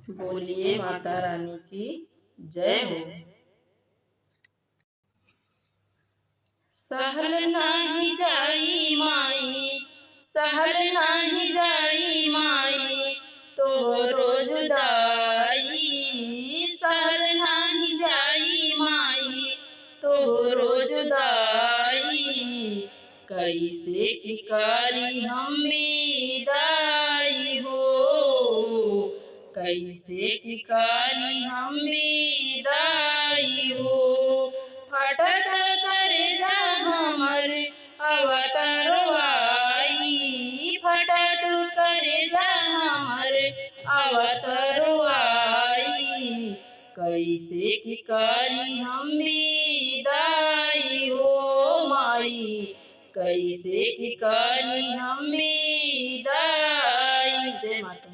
बोलिए माता रानी की जय हो। सहल नाही जाई माई, सहल नाही जाई माई, तोहरो जुदाई। सहल नाही जाई माई, तोहरो जुदाई। कैसे की करी हम विदाई हो, कैसे की करी हम विदाई हो। फटत करेजा हमर अवतारो आई, फटत करेजा हमर अवतारो आई। कैसे की करी हम विदाई हो माई, कैसे की करी हम विदाई। जय माता।